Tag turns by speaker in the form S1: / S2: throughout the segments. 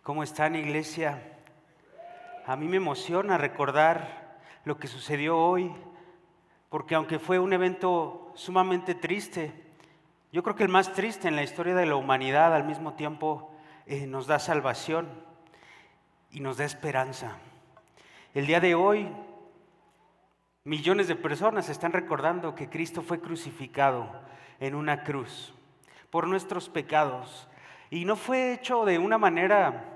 S1: ¿Cómo están, iglesia? A mí me emociona recordar lo que sucedió hoy, porque aunque fue un evento sumamente triste, yo creo que el más triste en la historia de la humanidad, al mismo tiempo nos da salvación y nos da esperanza. El día de hoy, millones de personas están recordando que Cristo fue crucificado en una cruz por nuestros pecados. Y no fue hecho de una manera,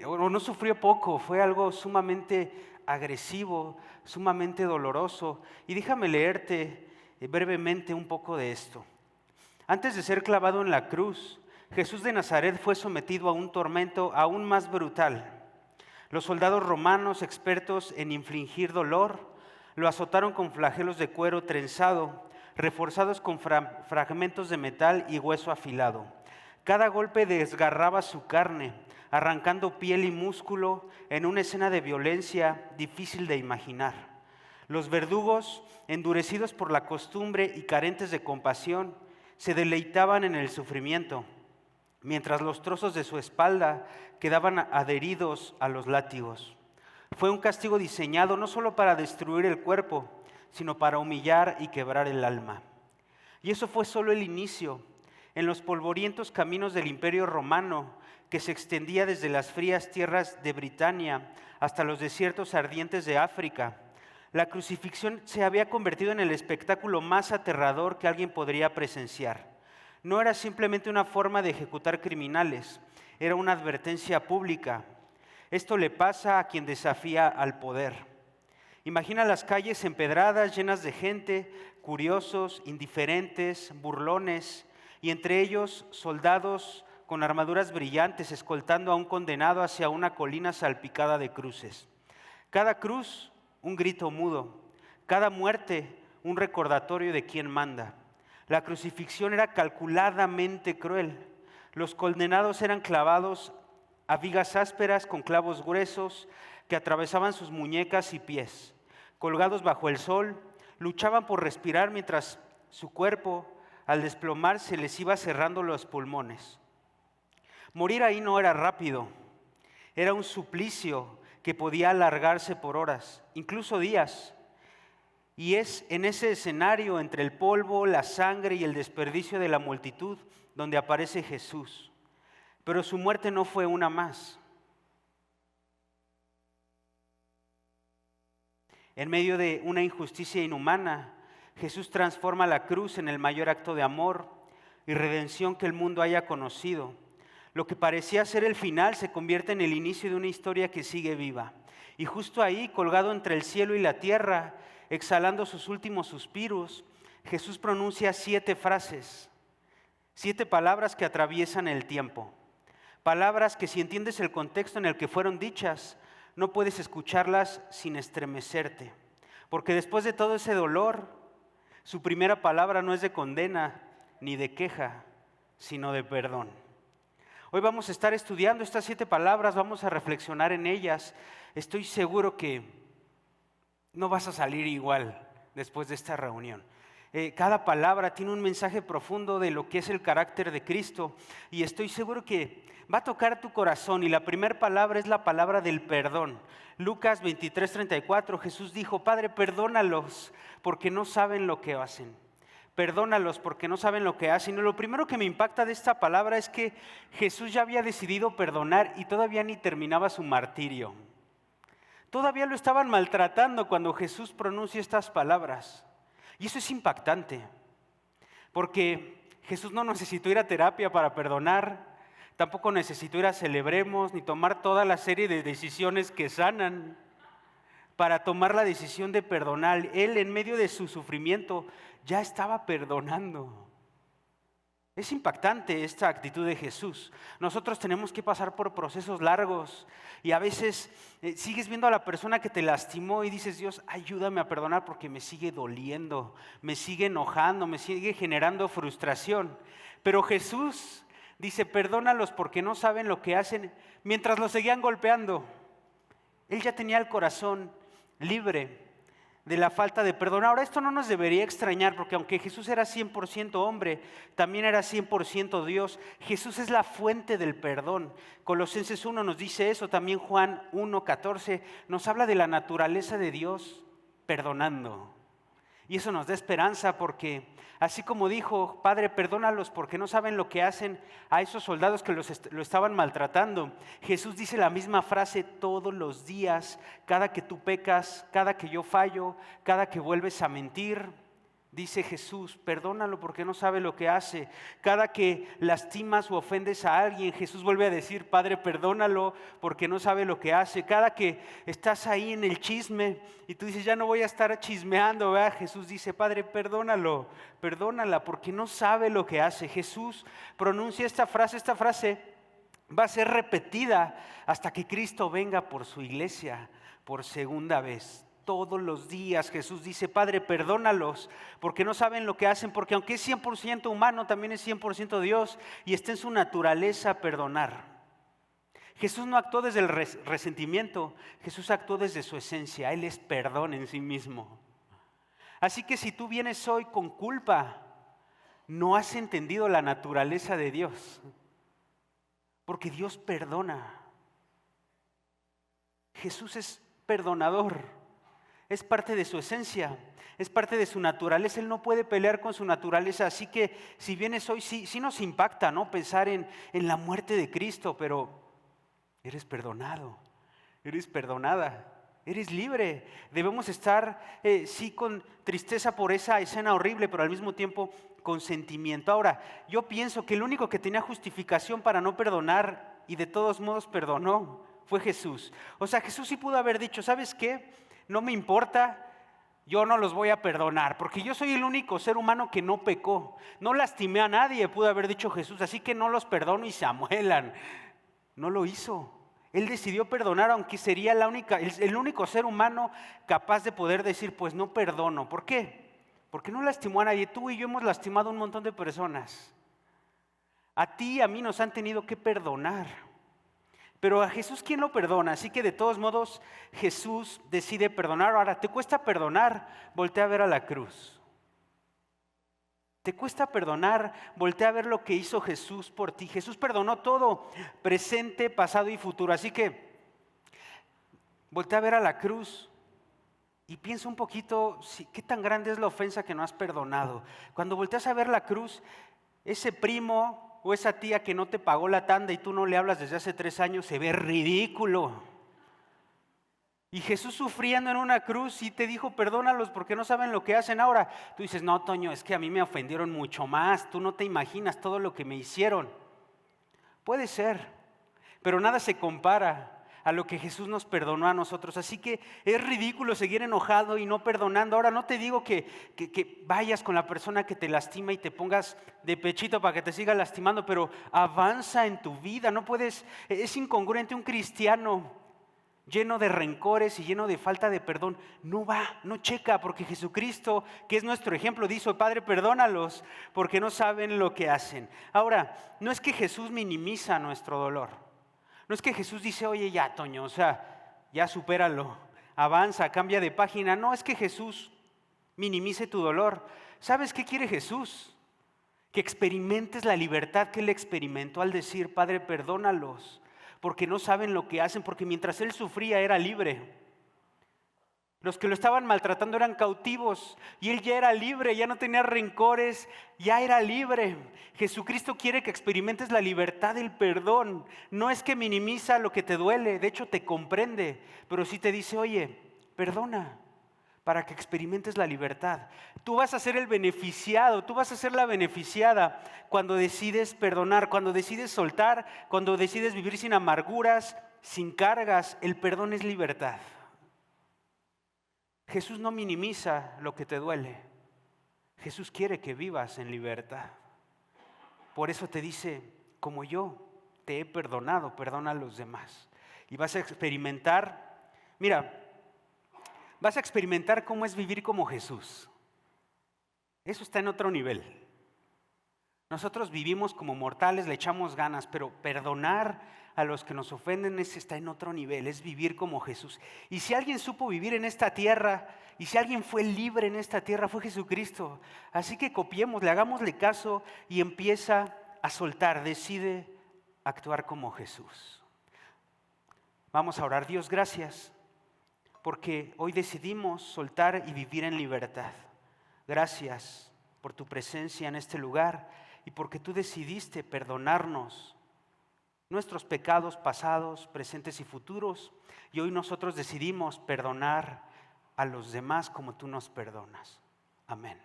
S1: o no sufrió poco, fue algo sumamente agresivo, sumamente doloroso. Y déjame leerte brevemente un poco de esto. Antes de ser clavado en la cruz, Jesús de Nazaret fue sometido a un tormento aún más brutal. Los soldados romanos, expertos en infligir dolor, lo azotaron con flagelos de cuero trenzado, reforzados con fragmentos de metal y hueso afilado. Cada golpe desgarraba su carne, arrancando piel y músculo en una escena de violencia difícil de imaginar. Los verdugos, endurecidos por la costumbre y carentes de compasión, se deleitaban en el sufrimiento, mientras los trozos de su espalda quedaban adheridos a los látigos. Fue un castigo diseñado no solo para destruir el cuerpo, sino para humillar y quebrar el alma. Y eso fue solo el inicio. En los polvorientos caminos del Imperio Romano, que se extendía desde las frías tierras de Britania hasta los desiertos ardientes de África, la crucifixión se había convertido en el espectáculo más aterrador que alguien podría presenciar. No era simplemente una forma de ejecutar criminales, era una advertencia pública. Esto le pasa a quien desafía al poder. Imagina las calles empedradas, llenas de gente, curiosos, indiferentes, burlones, y entre ellos soldados con armaduras brillantes escoltando a un condenado hacia una colina salpicada de cruces. Cada cruz, un grito mudo. Cada muerte, un recordatorio de quién manda. La crucifixión era calculadamente cruel. Los condenados eran clavados a vigas ásperas con clavos gruesos que atravesaban sus muñecas y pies. Colgados bajo el sol, luchaban por respirar mientras su cuerpo, al desplomarse, les iba cerrando los pulmones. Morir ahí no era rápido, era un suplicio que podía alargarse por horas, incluso días. Y es en ese escenario, entre el polvo, la sangre y el desperdicio de la multitud, donde aparece Jesús. Pero su muerte no fue una más. En medio de una injusticia inhumana, Jesús transforma la cruz en el mayor acto de amor y redención que el mundo haya conocido. Lo que parecía ser el final se convierte en el inicio de una historia que sigue viva. Y justo ahí, colgado entre el cielo y la tierra, exhalando sus últimos suspiros, Jesús pronuncia 7 frases, 7 palabras que atraviesan el tiempo. Palabras que, si entiendes el contexto en el que fueron dichas, no puedes escucharlas sin estremecerte. Porque después de todo ese dolor, su primera palabra no es de condena ni de queja, sino de perdón. Hoy vamos a estar estudiando estas 7 palabras, vamos a reflexionar en ellas. Estoy seguro que no vas a salir igual después de esta reunión. Cada palabra tiene un mensaje profundo de lo que es el carácter de Cristo y estoy seguro que va a tocar tu corazón. Y la primera palabra es la palabra del perdón. Lucas 23:34, Jesús dijo: Padre, perdónalos porque no saben lo que hacen. Perdónalos porque no saben lo que hacen. Y lo primero que me impacta de esta palabra es que Jesús ya había decidido perdonar y todavía ni terminaba su martirio. Todavía lo estaban maltratando cuando Jesús pronuncia estas palabras. Y eso es impactante, porque Jesús no necesitó ir a terapia para perdonar, tampoco necesitó ir a Celebremos, ni tomar toda la serie de decisiones que sanan para tomar la decisión de perdonar. Él, en medio de su sufrimiento, ya estaba perdonando. Es impactante esta actitud de Jesús. Nosotros tenemos que pasar por procesos largos y a veces sigues viendo a la persona que te lastimó y dices: Dios, ayúdame a perdonar porque me sigue doliendo, me sigue enojando, me sigue generando frustración. Pero Jesús dice: perdónalos porque no saben lo que hacen, mientras los seguían golpeando. Él ya tenía el corazón libre de la falta de perdón. Ahora, esto no nos debería extrañar, porque aunque Jesús era 100% hombre, también era 100% Dios. Jesús es la fuente del perdón. Colosenses 1 nos dice eso, también Juan 1:14 nos habla de la naturaleza de Dios perdonando. Y eso nos da esperanza porque, así como dijo, Padre, perdónalos porque no saben lo que hacen a esos soldados que lo estaban maltratando. Jesús dice la misma frase todos los días, cada que tú pecas, cada que yo fallo, cada que vuelves a mentir. Dice Jesús, perdónalo porque no sabe lo que hace. Cada que lastimas o ofendes a alguien, Jesús vuelve a decir, Padre, perdónalo porque no sabe lo que hace. Cada que estás ahí en el chisme y tú dices, ya no voy a estar chismeando, ¿verdad? Jesús dice, Padre, perdónalo, perdónala porque no sabe lo que hace. Jesús pronuncia esta frase va a ser repetida hasta que Cristo venga por su iglesia por segunda vez. Todos los días Jesús dice, Padre, perdónalos, porque no saben lo que hacen, porque aunque es 100% humano, también es 100% Dios, y está en su naturaleza perdonar. Jesús no actuó desde el resentimiento, Jesús actuó desde su esencia, Él es perdón en sí mismo. Así que si tú vienes hoy con culpa, no has entendido la naturaleza de Dios, porque Dios perdona. Jesús es perdonador. Es parte de su esencia, es parte de su naturaleza. Él no puede pelear con su naturaleza. Así que si vienes hoy, sí nos impacta, ¿no? Pensar en la muerte de Cristo, pero eres perdonado, eres perdonada, eres libre. Debemos estar, sí, con tristeza por esa escena horrible, pero al mismo tiempo con sentimiento. Ahora, yo pienso que el único que tenía justificación para no perdonar y de todos modos perdonó fue Jesús. O sea, Jesús sí pudo haber dicho, ¿sabes qué? No me importa, yo no los voy a perdonar, porque yo soy el único ser humano que no pecó. No lastimé a nadie, pudo haber dicho Jesús, así que no los perdono y se amuelan. No lo hizo. Él decidió perdonar, aunque sería el único ser humano capaz de poder decir, pues no perdono. ¿Por qué? Porque no lastimó a nadie. Tú y yo hemos lastimado a un montón de personas. A ti y a mí nos han tenido que perdonar. Pero a Jesús, ¿quién lo perdona? Así que de todos modos Jesús decide perdonar. Ahora, ¿te cuesta perdonar? Voltea a ver a la cruz. ¿Te cuesta perdonar? Voltea a ver lo que hizo Jesús por ti. Jesús perdonó todo, presente, pasado y futuro. Así que voltea a ver a la cruz y piensa un poquito, ¿qué tan grande es la ofensa que no has perdonado? Cuando volteas a ver la cruz, ese primo o esa tía que no te pagó la tanda y tú no le hablas desde hace 3 años, se ve ridículo. Y Jesús sufriendo en una cruz y te dijo, perdónalos porque no saben lo que hacen ahora. Tú dices, no, Toño, es que a mí me ofendieron mucho más. Tú no te imaginas todo lo que me hicieron. Puede ser, pero nada se compara a lo que Jesús nos perdonó a nosotros. Así que es ridículo seguir enojado y no perdonando. Ahora no te digo que vayas con la persona que te lastima y te pongas de pechito para que te siga lastimando, pero avanza en tu vida. No puedes, es incongruente un cristiano lleno de rencores y lleno de falta de perdón. No checa, porque Jesucristo, que es nuestro ejemplo, dijo, Padre, perdónalos porque no saben lo que hacen. Ahora, no es que Jesús minimiza nuestro dolor. No es que Jesús dice, oye ya, Toño, o sea, ya supéralo, avanza, cambia de página. No, es que Jesús minimice tu dolor. ¿Sabes qué quiere Jesús? Que experimentes la libertad que Él experimentó al decir, Padre, perdónalos, porque no saben lo que hacen, porque mientras Él sufría era libre. Los que lo estaban maltratando eran cautivos y Él ya era libre, ya no tenía rencores, ya era libre. Jesucristo quiere que experimentes la libertad del perdón. No es que minimiza lo que te duele, de hecho te comprende, pero sí te dice, oye, perdona para que experimentes la libertad. Tú vas a ser el beneficiado, tú vas a ser la beneficiada cuando decides perdonar, cuando decides soltar, cuando decides vivir sin amarguras, sin cargas. El perdón es libertad. Jesús no minimiza lo que te duele. Jesús quiere que vivas en libertad. Por eso te dice, como yo te he perdonado, perdona a los demás. Y vas a experimentar, vas a experimentar cómo es vivir como Jesús. Eso está en otro nivel. Nosotros vivimos como mortales, le echamos ganas, pero perdonar a los que nos ofenden, está en otro nivel, es vivir como Jesús. Y si alguien supo vivir en esta tierra, y si alguien fue libre en esta tierra, fue Jesucristo. Así que copiémosle, hagámosle caso y empieza a soltar, decide actuar como Jesús. Vamos a orar. Dios, gracias, porque hoy decidimos soltar y vivir en libertad. Gracias por tu presencia en este lugar y porque tú decidiste perdonarnos nuestros pecados pasados, presentes y futuros. Y hoy nosotros decidimos perdonar a los demás como tú nos perdonas. Amén.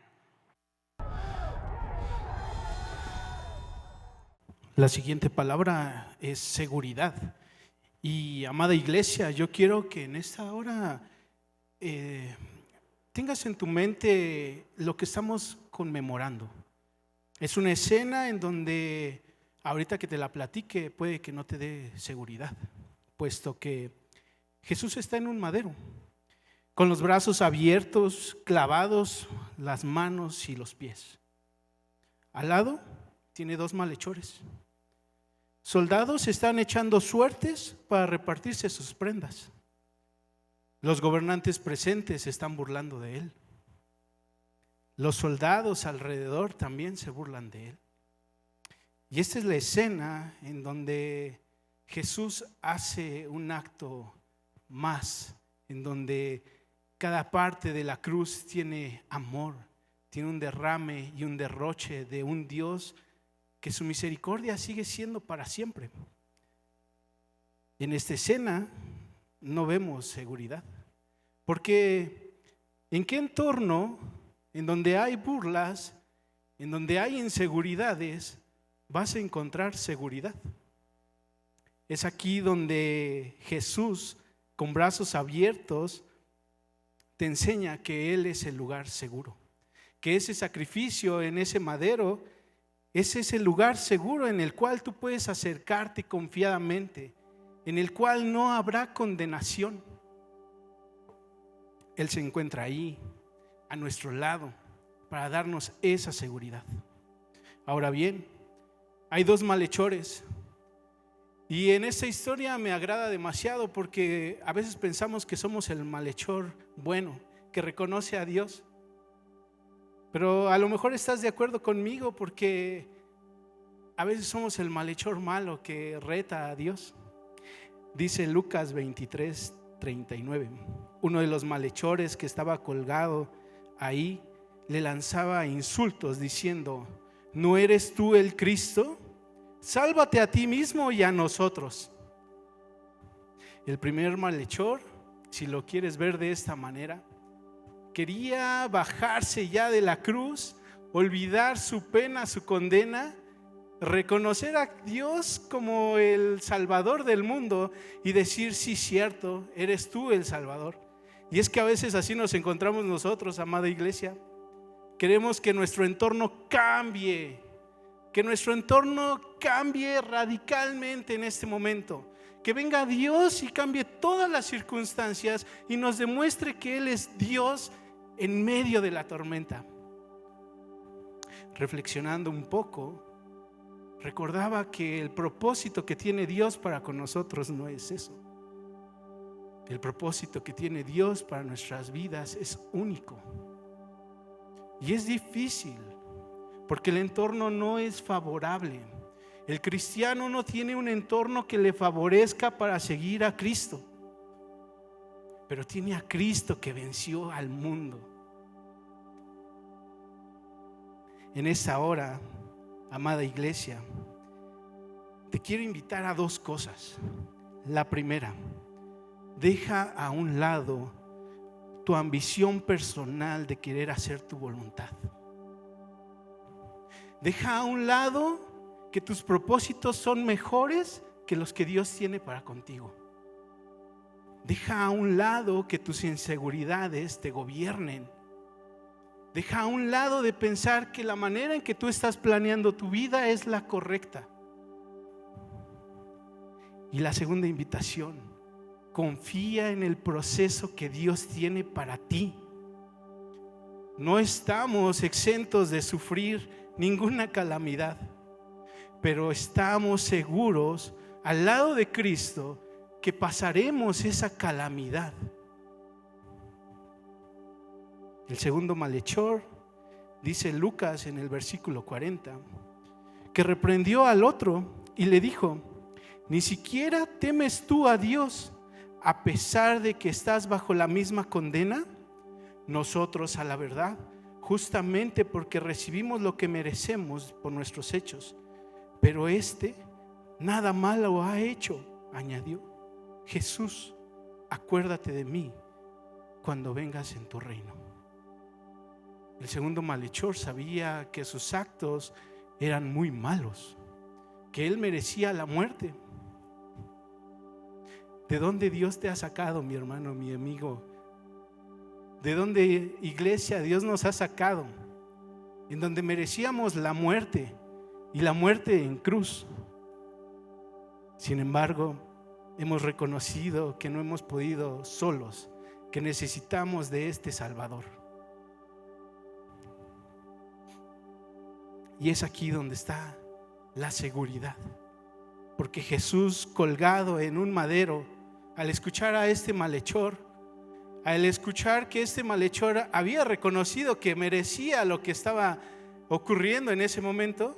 S2: La siguiente palabra es seguridad. Y amada iglesia, yo quiero que en esta hora tengas en tu mente lo que estamos conmemorando. Es una escena en donde ahorita que te la platique puede que no te dé seguridad, puesto que Jesús está en un madero, con los brazos abiertos, clavados, las manos y los pies. Al lado tiene 2 malhechores. Soldados están echando suertes para repartirse sus prendas. Los gobernantes presentes se están burlando de él. Los soldados alrededor también se burlan de él. Y esta es la escena en donde Jesús hace un acto más, en donde cada parte de la cruz tiene amor, tiene un derrame y un derroche de un Dios que su misericordia sigue siendo para siempre. En esta escena no vemos seguridad, porque ¿en qué entorno, en donde hay burlas, en donde hay inseguridades, vas a encontrar seguridad? Es aquí donde Jesús, con brazos abiertos, te enseña que Él es el lugar seguro, que ese sacrificio en ese madero es ese lugar seguro en el cual tú puedes acercarte confiadamente, en el cual no habrá condenación. Él se encuentra ahí, a nuestro lado, para darnos esa seguridad. Ahora bien, hay 2 malhechores, y en esta historia me agrada demasiado porque a veces pensamos que somos el malhechor bueno, que reconoce a Dios. Pero a lo mejor estás de acuerdo conmigo porque a veces somos el malhechor malo que reta a Dios. Dice Lucas 23:39, uno de los malhechores que estaba colgado ahí le lanzaba insultos diciendo: ¿no eres tú el Cristo? Sálvate a ti mismo y a nosotros. El primer malhechor, si lo quieres ver de esta manera, quería bajarse ya de la cruz, olvidar su pena, su condena, reconocer a Dios como el Salvador del mundo y decir: sí, cierto, eres tú el Salvador. Y es que a veces así nos encontramos nosotros, amada iglesia. Queremos que nuestro entorno cambie, que nuestro entorno cambie radicalmente en este momento. Que venga Dios y cambie todas las circunstancias y nos demuestre que Él es Dios en medio de la tormenta. Reflexionando un poco, recordaba que el propósito que tiene Dios para con nosotros no es eso. El propósito que tiene Dios para nuestras vidas es único. Y es difícil, porque el entorno no es favorable. El cristiano no tiene un entorno que le favorezca para seguir a Cristo, pero tiene a Cristo que venció al mundo. En esta hora, amada iglesia, te quiero invitar a 2 cosas. La primera, deja a un lado tu ambición personal de querer hacer tu voluntad. Deja a un lado que tus propósitos son mejores que los que Dios tiene para contigo. Deja a un lado que tus inseguridades te gobiernen. Deja a un lado de pensar que la manera en que tú estás planeando tu vida es la correcta. Y la segunda invitación: confía en el proceso que Dios tiene para ti. No estamos exentos de sufrir ninguna calamidad, pero estamos seguros al lado de Cristo, que pasaremos esa calamidad. El segundo malhechor, dice Lucas en el versículo 40, que reprendió al otro y le dijo: ¿ni siquiera temes tú a Dios a pesar de que estás bajo la misma condena? Nosotros, a la verdad, justamente porque recibimos lo que merecemos por nuestros hechos, pero este nada malo ha hecho, añadió. Jesús, acuérdate de mí cuando vengas en tu reino. El segundo malhechor sabía que sus actos eran muy malos, que él merecía la muerte. ¿De dónde Dios te ha sacado, mi hermano, mi amigo? ¿De dónde, iglesia, Dios nos ha sacado? En donde merecíamos la muerte, y la muerte en cruz. Sin embargo, hemos reconocido que no hemos podido solos, que necesitamos de este Salvador. Y es aquí donde está la seguridad, porque Jesús, colgado en un madero, al escuchar a este malhechor, al escuchar que este malhechor había reconocido que merecía lo que estaba ocurriendo en ese momento,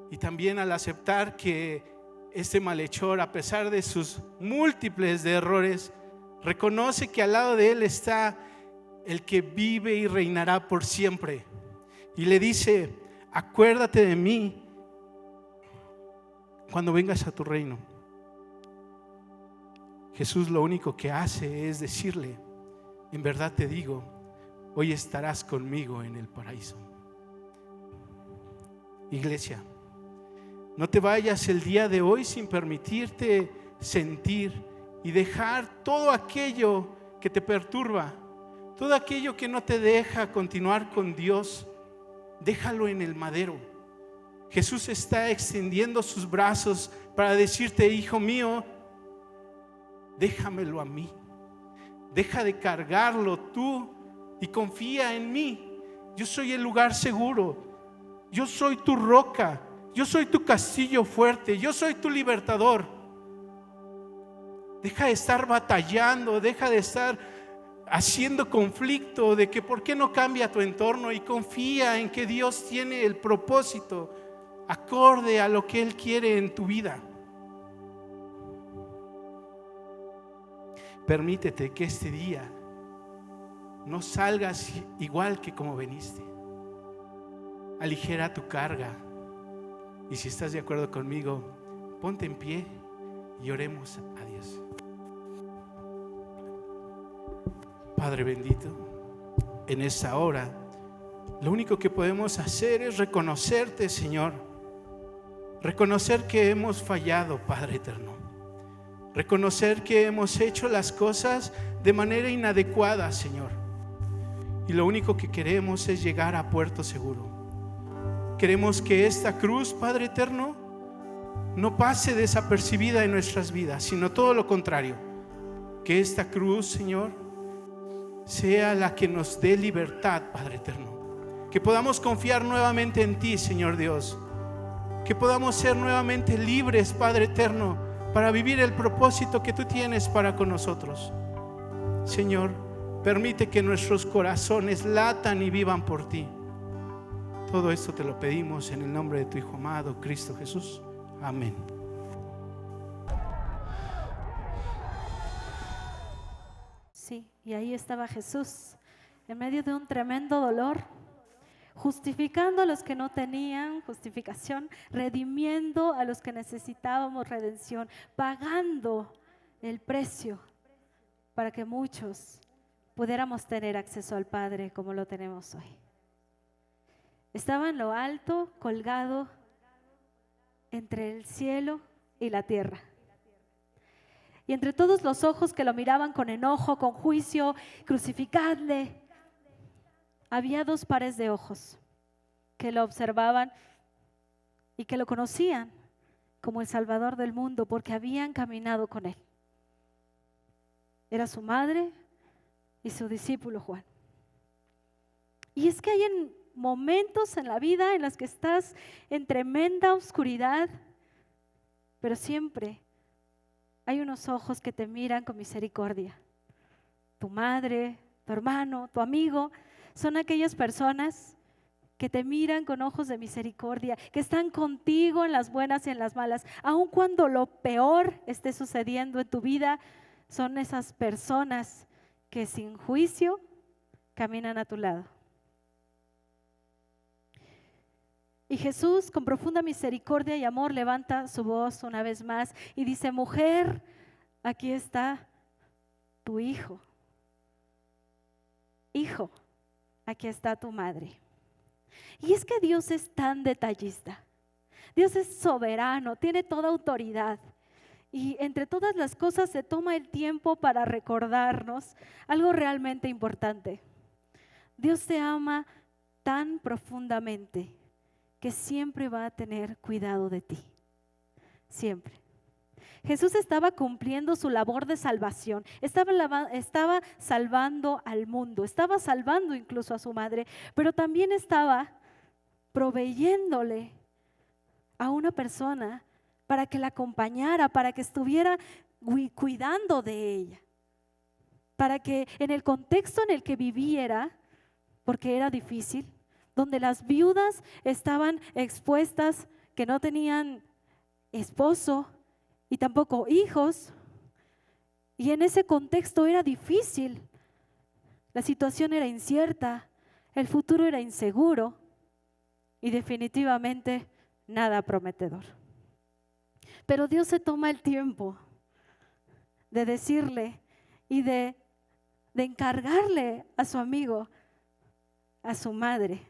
S2: y también al aceptar que este malhechor, a pesar de sus múltiples errores, reconoce que al lado de él está el que vive y reinará por siempre, y le dice: acuérdate de mí cuando vengas a tu reino. Jesús lo único que hace es decirle: en verdad te digo, hoy estarás conmigo en el paraíso. Iglesia, no te vayas el día de hoy sin permitirte sentir y dejar todo aquello que te perturba, todo aquello que no te deja continuar con Dios. Déjalo en el madero. Jesús está extendiendo sus brazos para decirte: hijo mío, déjamelo a mí. Deja de cargarlo tú y confía en mí. Yo soy el lugar seguro. Yo soy tu roca. Yo soy tu castillo fuerte. Yo soy tu libertador. Deja de estar batallando. Deja de estar haciendo conflicto de que por qué no cambia tu entorno, y confía en que Dios tiene el propósito acorde a lo que Él quiere en tu vida. Permítete que este día no salgas igual que como veniste. Aligera tu carga, y si estás de acuerdo conmigo, ponte en pie y oremos a Dios. Padre bendito, en esta hora lo único que podemos hacer es reconocerte, Señor. Reconocer que hemos fallado, Padre eterno. Reconocer que hemos hecho las cosas de manera inadecuada, Señor. Y lo único que queremos es llegar a puerto seguro. Queremos que esta cruz, Padre eterno, no pase desapercibida en nuestras vidas, sino todo lo contrario. Que esta cruz, Señor, sea la que nos dé libertad, Padre eterno. Que podamos confiar nuevamente en ti, Señor Dios. Que podamos ser nuevamente libres, Padre eterno, para vivir el propósito que tú tienes para con nosotros. Señor, permite que nuestros corazones latan y vivan por ti. Todo esto te lo pedimos en el nombre de tu Hijo amado, Cristo Jesús. Amén.
S3: Sí, y ahí estaba Jesús, en medio de un tremendo dolor, justificando a los que no tenían justificación, redimiendo a los que necesitábamos redención, pagando el precio para que muchos pudiéramos tener acceso al Padre como lo tenemos hoy. Estaba en lo alto, colgado entre el cielo y la tierra. Y entre todos los ojos que lo miraban con enojo, con juicio, crucificadle, había dos pares de ojos que lo observaban y que lo conocían como el Salvador del mundo, porque habían caminado con él. Era su madre y su discípulo Juan. Y es que hay momentos en la vida en los que estás en tremenda oscuridad, pero siempre hay unos ojos que te miran con misericordia. Tu madre, tu hermano, tu amigo, son aquellas personas que te miran con ojos de misericordia, que están contigo en las buenas y en las malas. Aun cuando lo peor esté sucediendo en tu vida, son esas personas que sin juicio caminan a tu lado. Y Jesús, con profunda misericordia y amor, levanta su voz una vez más y dice: mujer, aquí está tu hijo. Hijo, aquí está tu madre. Y es que Dios es tan detallista. Dios es soberano, tiene toda autoridad. Y entre todas las cosas se toma el tiempo para recordarnos algo realmente importante. Dios te ama tan profundamente que siempre va a tener cuidado de ti. Siempre. Jesús estaba cumpliendo su labor de salvación, estaba salvando al mundo, estaba salvando incluso a su madre, pero también estaba proveyéndole a una persona para que la acompañara, para que estuviera cuidando de ella, para que en el contexto en el que viviera, porque era difícil, donde las viudas estaban expuestas, que no tenían esposo y tampoco hijos, y en ese contexto era difícil, la situación era incierta, el futuro era inseguro y definitivamente nada prometedor. Pero Dios se toma el tiempo de decirle y de encargarle a su amigo, a su madre.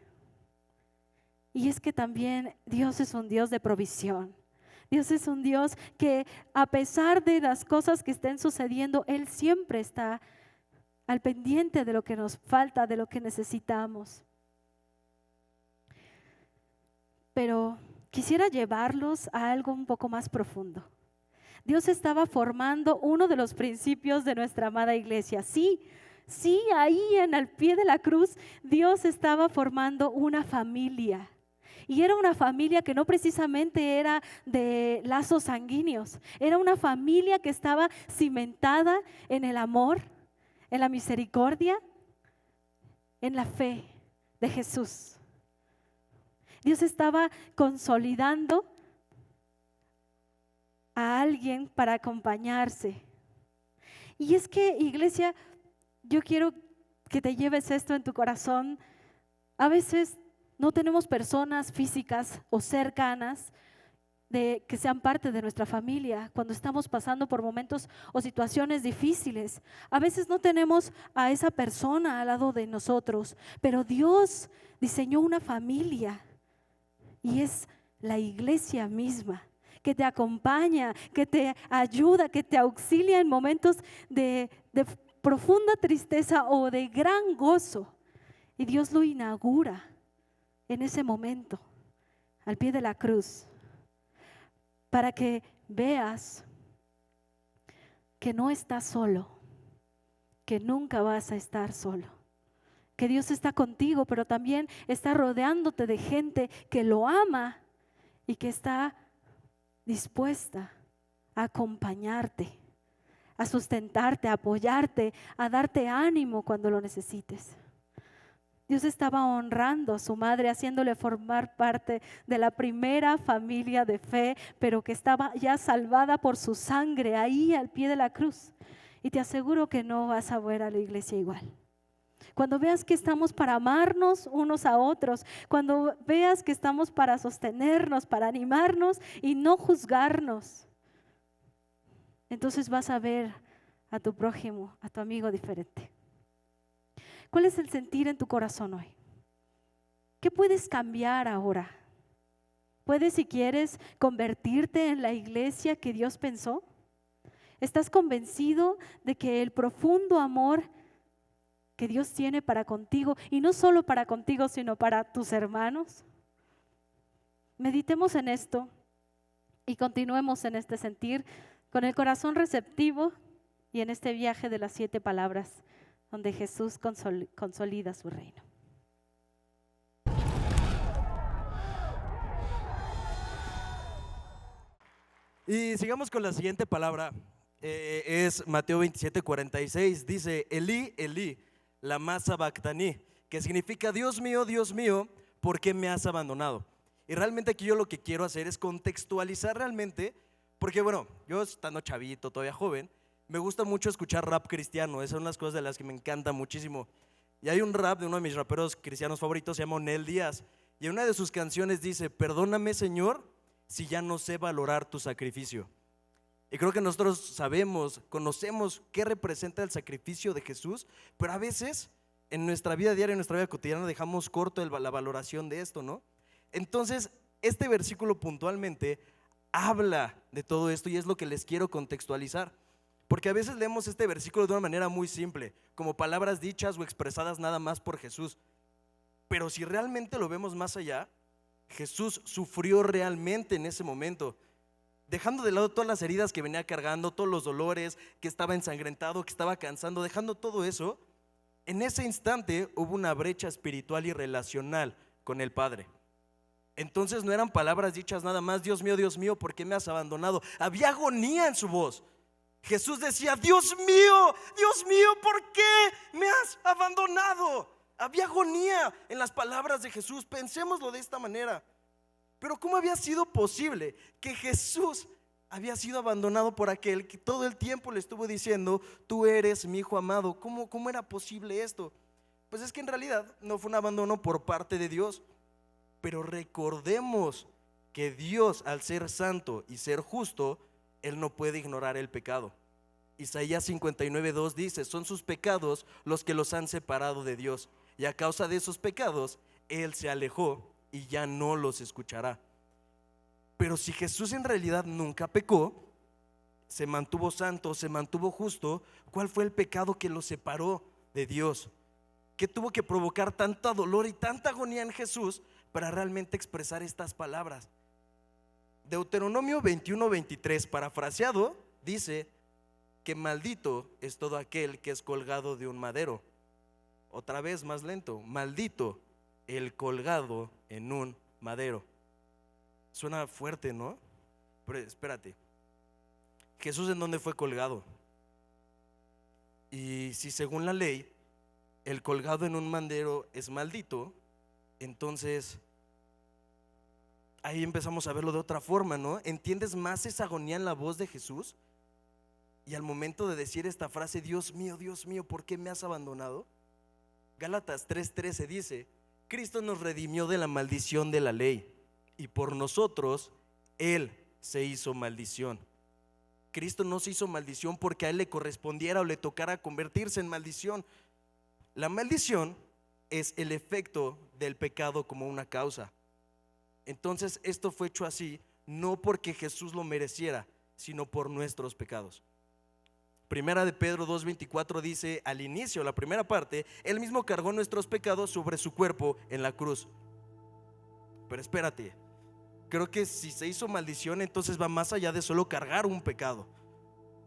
S3: Y es que también Dios es un Dios de provisión. Dios es un Dios que, a pesar de las cosas que estén sucediendo, Él siempre está al pendiente de lo que nos falta, de lo que necesitamos. Pero quisiera llevarlos a algo un poco más profundo. Dios estaba formando uno de los principios de nuestra amada iglesia. Sí, ahí en el pie de la cruz, Dios estaba formando una familia. Y era una familia que no precisamente era de lazos sanguíneos, era una familia que estaba cimentada en el amor, en la misericordia, en la fe de Jesús. Dios estaba consolidando a alguien para acompañarse. Y es que, iglesia, yo quiero que te lleves esto en tu corazón. A veces no tenemos personas físicas o cercanas que sean parte de nuestra familia cuando estamos pasando por momentos o situaciones difíciles. A veces no tenemos a esa persona al lado de nosotros, pero Dios diseñó una familia y es la iglesia misma que te acompaña, que te ayuda, que te auxilia en momentos de profunda tristeza o de gran gozo. Y Dios lo inaugura en ese momento, al pie de la cruz, para que veas que no estás solo, que nunca vas a estar solo, que Dios está contigo, pero también está rodeándote de gente que lo ama y que está dispuesta a acompañarte, a sustentarte, a apoyarte, a darte ánimo cuando lo necesites. Dios estaba honrando a su madre, haciéndole formar parte de la primera familia de fe, pero que estaba ya salvada por su sangre ahí al pie de la cruz. Y te aseguro que no vas a ver a la iglesia igual. Cuando veas que estamos para amarnos unos a otros, cuando veas que estamos para sostenernos, para animarnos y no juzgarnos, entonces vas a ver a tu prójimo, a tu amigo diferente. ¿Cuál es el sentir en tu corazón hoy? ¿Qué puedes cambiar ahora? ¿Puedes, si quieres, convertirte en la iglesia que Dios pensó? ¿Estás convencido de que el profundo amor que Dios tiene para contigo, y no solo para contigo, sino para tus hermanos? Meditemos en esto y continuemos en este sentir con el corazón receptivo y en este viaje de las 7 palabras donde Jesús consolida su reino.
S4: Y sigamos con la siguiente palabra. Es Mateo 27:46. Dice, Elí, Elí, lama sabactani, que significa, Dios mío, ¿por qué me has abandonado? Y realmente aquí yo lo que quiero hacer es contextualizar realmente, porque bueno, yo estando chavito, todavía joven, me gusta mucho escuchar rap cristiano. Esas son las cosas de las que me encanta muchísimo. Y hay un rap de uno de mis raperos cristianos favoritos, se llama Onel Díaz. Y en una de sus canciones dice, perdóname, Señor, si ya no sé valorar tu sacrificio. Y creo que nosotros sabemos, conocemos qué representa el sacrificio de Jesús, pero a veces en nuestra vida diaria, en nuestra vida cotidiana, dejamos corto la valoración de esto, ¿no? Entonces, este versículo puntualmente habla de todo esto y es lo que les quiero contextualizar. Porque a veces leemos este versículo de una manera muy simple, como palabras dichas o expresadas nada más por Jesús. Pero si realmente lo vemos más allá, Jesús sufrió realmente en ese momento, dejando de lado todas las heridas que venía cargando, todos los dolores, que estaba ensangrentado, que estaba cansando, dejando todo eso. En ese instante hubo una brecha espiritual y relacional con el Padre. Entonces no eran palabras dichas nada más, Dios mío, ¿por qué me has abandonado? Había agonía en su voz. Jesús decía, Dios mío, ¿por qué me has abandonado? Había agonía en las palabras de Jesús. Pensémoslo de esta manera. Pero ¿cómo había sido posible que Jesús había sido abandonado por aquel que todo el tiempo le estuvo diciendo, tú eres mi hijo amado? ¿Cómo era posible esto? Pues es que en realidad no fue un abandono por parte de Dios. Pero recordemos que Dios, al ser santo y ser justo, Él no puede ignorar el pecado. Isaías 59:2 dice, son sus pecados los que los han separado de Dios, y a causa de esos pecados Él se alejó y ya no los escuchará. Pero si Jesús en realidad nunca pecó, se mantuvo santo, se mantuvo justo, ¿cuál fue el pecado que lo separó de Dios? ¿Qué tuvo que provocar tanto dolor y tanta agonía en Jesús para realmente expresar estas palabras? Deuteronomio 21:23, parafraseado, dice que maldito es todo aquel que es colgado de un madero. Otra vez más lento, maldito el colgado en un madero. Suena fuerte, ¿no? Pero espérate, ¿Jesús en dónde fue colgado? Y si según la ley el colgado en un madero es maldito, entonces ahí empezamos a verlo de otra forma, ¿no? ¿Entiendes más esa agonía en la voz de Jesús? Y al momento de decir esta frase, Dios mío, ¿por qué me has abandonado? Gálatas 3:13 dice, Cristo nos redimió de la maldición de la ley y por nosotros Él se hizo maldición. Cristo no se hizo maldición porque a Él le correspondiera o le tocara convertirse en maldición. La maldición es el efecto del pecado como una causa. Entonces esto fue hecho así no porque Jesús lo mereciera, sino por nuestros pecados. Primera de Pedro 2:24 dice al inicio, la primera parte, Él mismo cargó nuestros pecados sobre su cuerpo en la cruz. Pero espérate, creo que si se hizo maldición, entonces va más allá de solo cargar un pecado.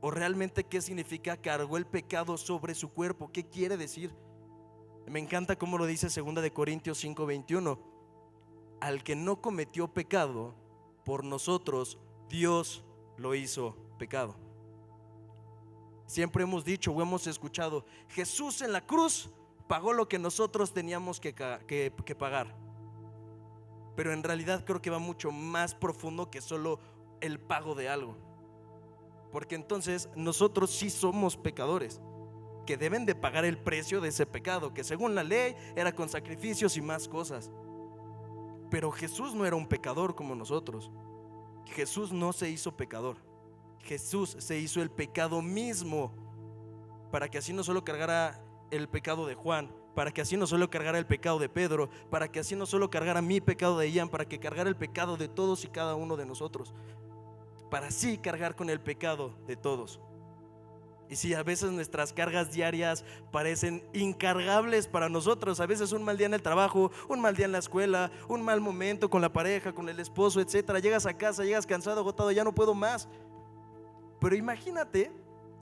S4: O realmente, ¿qué significa cargó el pecado sobre su cuerpo? ¿Qué quiere decir? Me encanta cómo lo dice 2 de Corintios 5:21. Al que no cometió pecado, por nosotros Dios lo hizo pecado. Siempre hemos dicho o hemos escuchado, Jesús en la cruz pagó lo que nosotros teníamos que pagar. Pero en realidad creo que va mucho más profundo que solo el pago de algo. Porque entonces nosotros sí somos pecadores que deben de pagar el precio de ese pecado, que según la ley era con sacrificios y más cosas. Pero Jesús no era un pecador como nosotros. Jesús no se hizo pecador. Jesús se hizo el pecado mismo para que así no solo cargara el pecado de Juan, para que así no solo cargara el pecado de Pedro, para que así no solo cargara mi pecado de Ian, para que cargara el pecado de todos y cada uno de nosotros, para así cargar con el pecado de todos. Y si a veces nuestras cargas diarias parecen incargables para nosotros, a veces un mal día en el trabajo, un mal día en la escuela, un mal momento con la pareja, con el esposo, etcétera, llegas a casa, llegas cansado, agotado, ya no puedo más. Pero imagínate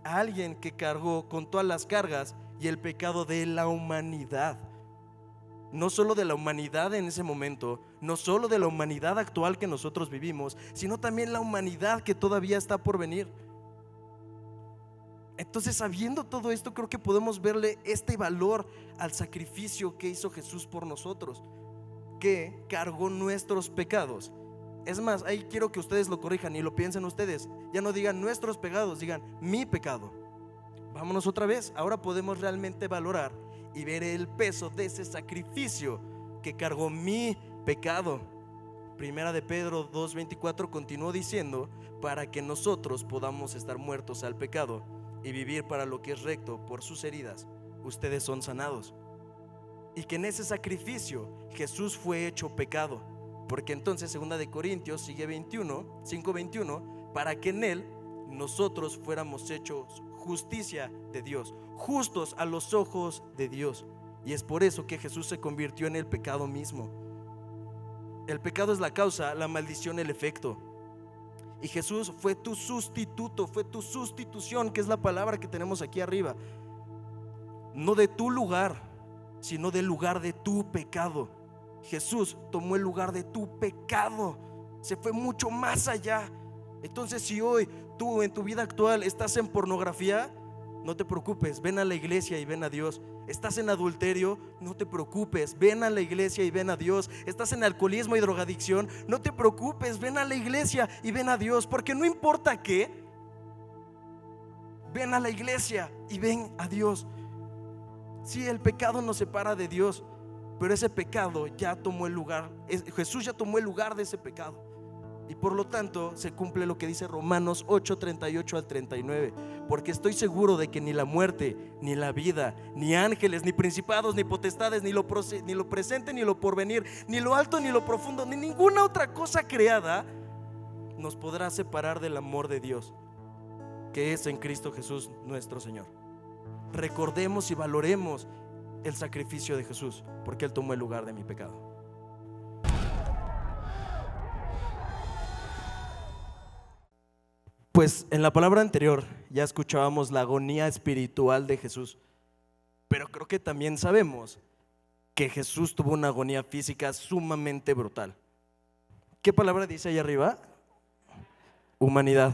S4: a alguien que cargó con todas las cargas y el pecado de la humanidad. no solo de la humanidad en ese momento, no solo de la humanidad actual que nosotros vivimos, sino también la humanidad que todavía está por venir. Entonces, sabiendo todo esto, creo que podemos verle este valor al sacrificio que hizo Jesús por nosotros, que cargó nuestros pecados. Es más, ahí quiero que ustedes lo corrijan y lo piensen ustedes. Ya no digan nuestros pecados, digan mi pecado. Vámonos otra vez. Ahora podemos realmente valorar y ver el peso de ese sacrificio que cargó mi pecado. Primera de Pedro 2:24 continuó diciendo: para que nosotros podamos estar muertos al pecado y vivir para lo que es recto, por sus heridas ustedes son sanados. Y que en ese sacrificio Jesús fue hecho pecado, porque entonces 2 de Corintios sigue 5:21, para que en él nosotros fuéramos hechos justicia de Dios, justos a los ojos de Dios. Y es por eso que Jesús se convirtió en el pecado mismo. El pecado es la causa, la maldición el efecto. Y Jesús fue tu sustituto, fue tu sustitución, que es la palabra que tenemos aquí arriba. No de tu lugar, sino del lugar de tu pecado. Jesús tomó el lugar de tu pecado, se fue mucho más allá. Entonces, si hoy tú en tu vida actual estás en pornografía, no te preocupes, ven a la iglesia y ven a Dios. Estás en adulterio, no te preocupes, ven a la iglesia y ven a Dios. Estás en alcoholismo y drogadicción, no te preocupes, ven a la iglesia y ven a Dios. Porque no importa qué, ven a la iglesia y ven a Dios. Sí, el pecado nos separa de Dios, pero ese pecado ya tomó el lugar, Jesús ya tomó el lugar de ese pecado. Y por lo tanto se cumple lo que dice Romanos 8:38 al 39. Porque estoy seguro de que ni la muerte, ni la vida, ni ángeles, ni principados, ni potestades, ni lo presente, ni lo porvenir, ni lo alto, ni lo profundo, ni ninguna otra cosa creada nos podrá separar del amor de Dios, que es en Cristo Jesús nuestro Señor. Recordemos y valoremos el sacrificio de Jesús, porque Él tomó el lugar de mi pecado. Pues en la palabra anterior ya escuchábamos la agonía espiritual de Jesús, pero creo que también sabemos que Jesús tuvo una agonía física sumamente brutal. ¿Qué palabra dice ahí arriba? Humanidad.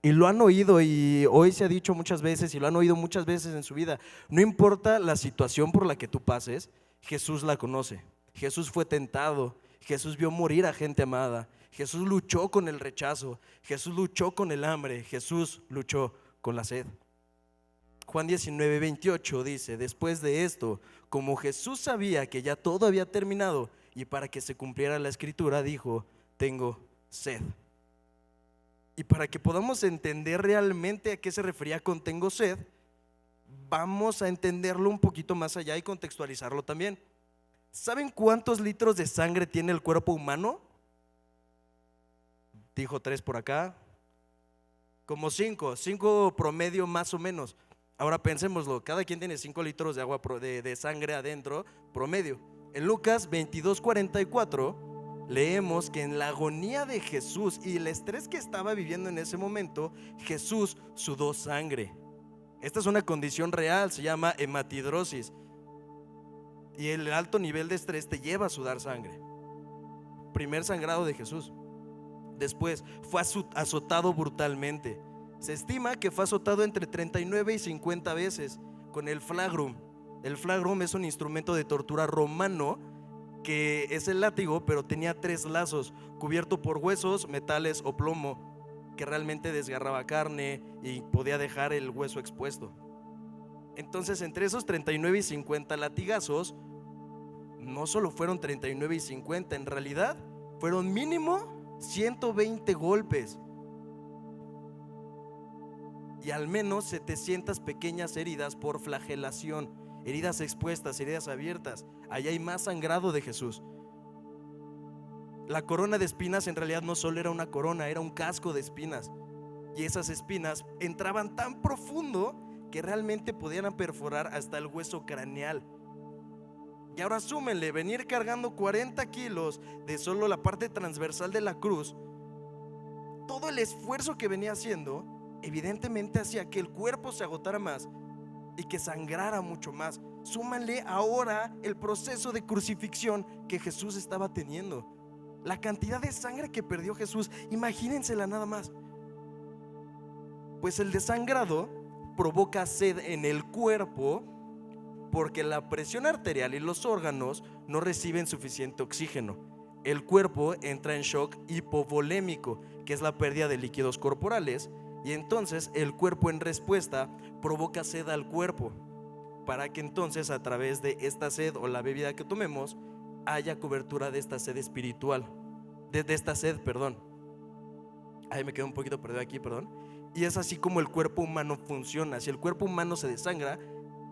S4: Y lo han oído, y hoy se ha dicho muchas veces, y lo han oído muchas veces en su vida. No importa la situación por la que tú pases, Jesús la conoce. Jesús fue tentado, Jesús vio morir a gente amada, Jesús luchó con el rechazo, Jesús luchó con el hambre, Jesús luchó con la sed. Juan 19:28 dice: después de esto, como Jesús sabía que ya todo había terminado, y para que se cumpliera la escritura, dijo: tengo sed. Y para que podamos entender realmente a qué se refería con tengo sed, vamos a entenderlo un poquito más allá y contextualizarlo también. ¿Saben cuántos litros de sangre tiene el cuerpo humano? Dijo 3 por acá, como 5 promedio más o menos. Ahora pensémoslo, cada quien tiene 5 litros de agua de sangre adentro promedio. En Lucas 22:44 leemos que en la agonía de Jesús y el estrés que estaba viviendo en ese momento, Jesús sudó sangre. Esta es una condición real, se llama hematidrosis, y el alto nivel de estrés te lleva a sudar sangre. Primer sangrado de Jesús. Después fue azotado brutalmente. Se estima que fue azotado entre 39 y 50 veces con el flagrum. El flagrum es un instrumento de tortura romano que es el látigo, pero tenía 3 lazos, cubierto por huesos, metales o plomo, que realmente desgarraba carne y podía dejar el hueso expuesto. Entonces, entre esos 39 y 50 latigazos, no solo fueron 39 y 50, en realidad fueron mínimo 120 golpes y al menos 700 pequeñas heridas por flagelación, heridas expuestas, heridas abiertas. Allá hay más sangrado de Jesús. La corona de espinas en realidad no solo era una corona, era un casco de espinas, y esas espinas entraban tan profundo que realmente podían perforar hasta el hueso craneal. Y ahora súmenle, venir cargando 40 kilos de solo la parte transversal de la cruz. Todo el esfuerzo que venía haciendo evidentemente hacía que el cuerpo se agotara más y que sangrara mucho más. súmanle ahora el proceso de crucifixión que Jesús estaba teniendo. La cantidad de sangre que perdió Jesús, imagínensela nada más. Pues el desangrado provoca sed en el cuerpo porque la presión arterial y los órganos no reciben suficiente oxígeno. El cuerpo entra en shock hipovolémico, que es la pérdida de líquidos corporales, y entonces el cuerpo en respuesta provoca sed al cuerpo, para que entonces a través de esta sed o la bebida que tomemos haya cobertura de esta sed espiritual, de esta sed, perdón. Ahí me quedé un poquito perdido aquí, perdón. Y es así como el cuerpo humano funciona. Si el cuerpo humano se desangra,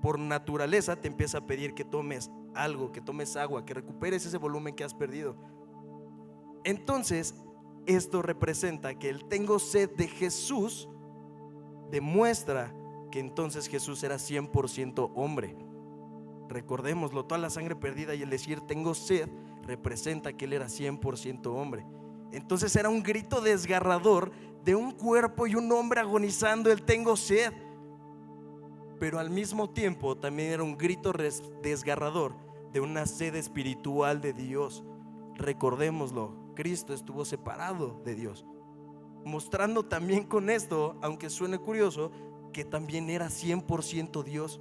S4: por naturaleza te empieza a pedir que tomes algo, que tomes agua, que recuperes ese volumen que has perdido. Entonces, esto representa que el tengo sed de Jesús demuestra que entonces Jesús era 100% hombre. Recordémoslo, toda la sangre perdida y el decir tengo sed representa que él era 100% hombre. Entonces era un grito desgarrador de un cuerpo y un hombre agonizando el tengo sed. Pero al mismo tiempo también era un grito desgarrador de una sed espiritual de Dios. Recordémoslo, Cristo estuvo separado de Dios, mostrando también con esto, aunque suene curioso, que también era 100% Dios.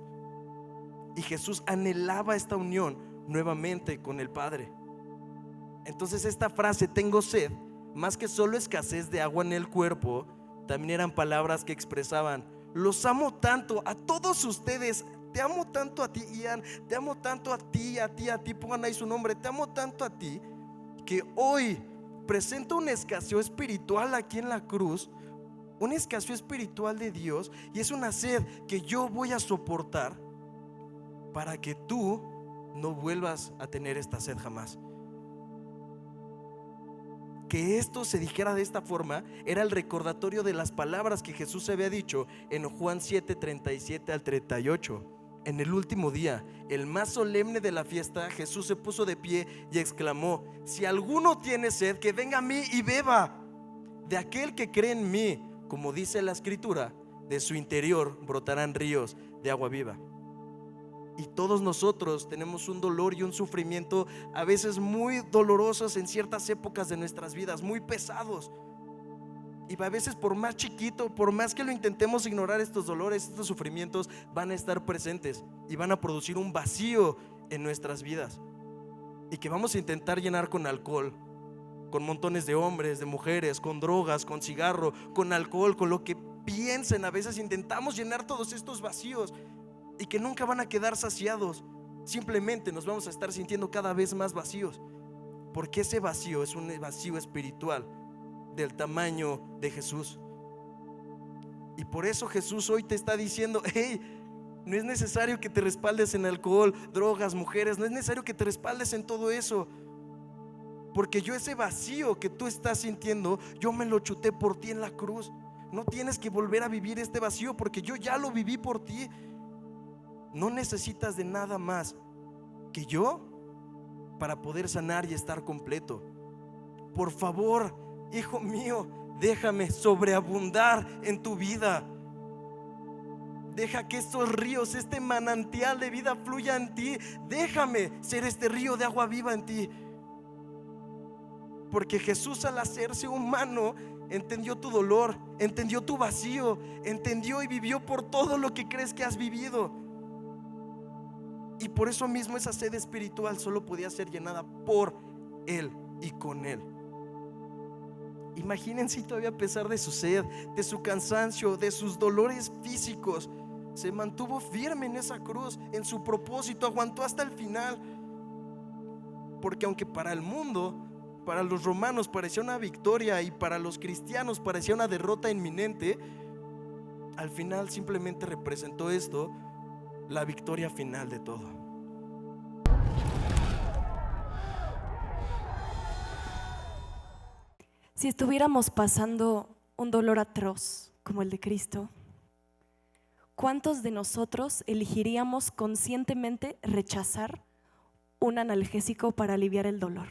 S4: Y Jesús anhelaba esta unión nuevamente con el Padre. Entonces esta frase tengo sed, más que solo escasez de agua en el cuerpo, también eran palabras que expresaban: los amo tanto a todos ustedes, te amo tanto a ti, Ian, te amo tanto a ti, pongan ahí su nombre, te amo tanto a ti, que hoy presento un escaseo espiritual aquí en la cruz, un escaseo espiritual de Dios, y es una sed que yo voy a soportar para que tú no vuelvas a tener esta sed jamás. Que esto se dijera de esta forma era el recordatorio de las palabras que Jesús había dicho en Juan 7:37 al 38. En el último día, el más solemne de la fiesta, Jesús se puso de pie y exclamó: si alguno tiene sed, que venga a mí y beba. De aquel que cree en mí, como dice la Escritura, de su interior brotarán ríos de agua viva. Y todos nosotros tenemos un dolor y un sufrimiento a veces muy dolorosos en ciertas épocas de nuestras vidas, muy pesados. Y a veces, por más chiquito, por más que lo intentemos ignorar, estos dolores, estos sufrimientos van a estar presentes y van a producir un vacío en nuestras vidas, y que vamos a intentar llenar con alcohol, con montones de hombres, de mujeres, con drogas, con cigarro, con alcohol, con lo que piensen. A veces intentamos llenar todos estos vacíos y que nunca van a quedar saciados. Simplemente nos vamos a estar sintiendo cada vez más vacíos, porque ese vacío es un vacío espiritual del tamaño de Jesús. Y por eso Jesús hoy te está diciendo: hey, no es necesario que te respaldes en alcohol, drogas, mujeres, no es necesario que te respaldes en todo eso, porque yo ese vacío que tú estás sintiendo, yo me lo chuté por ti en la cruz. No tienes que volver a vivir este vacío, porque yo ya lo viví por ti. No necesitas de nada más que yo para poder sanar y estar completo. Por favor, hijo mío, déjame sobreabundar en tu vida. Deja que estos ríos, este manantial de vida fluya en ti. Déjame ser este río de agua viva en ti. Porque Jesús, al hacerse humano, entendió tu dolor, entendió tu vacío, entendió y vivió por todo lo que crees que has vivido. Y por eso mismo esa sed espiritual solo podía ser llenada por Él y con Él. Imagínense, todavía a pesar de su sed, de su cansancio, de sus dolores físicos, se mantuvo firme en esa cruz, en su propósito, aguantó hasta el final. Porque aunque para el mundo, para los romanos parecía una victoria, y para los cristianos parecía una derrota inminente, al final simplemente representó esto, la victoria final de todo.
S5: Si estuviéramos pasando un dolor atroz como el de Cristo, ¿cuántos de nosotros elegiríamos conscientemente rechazar un analgésico para aliviar el dolor?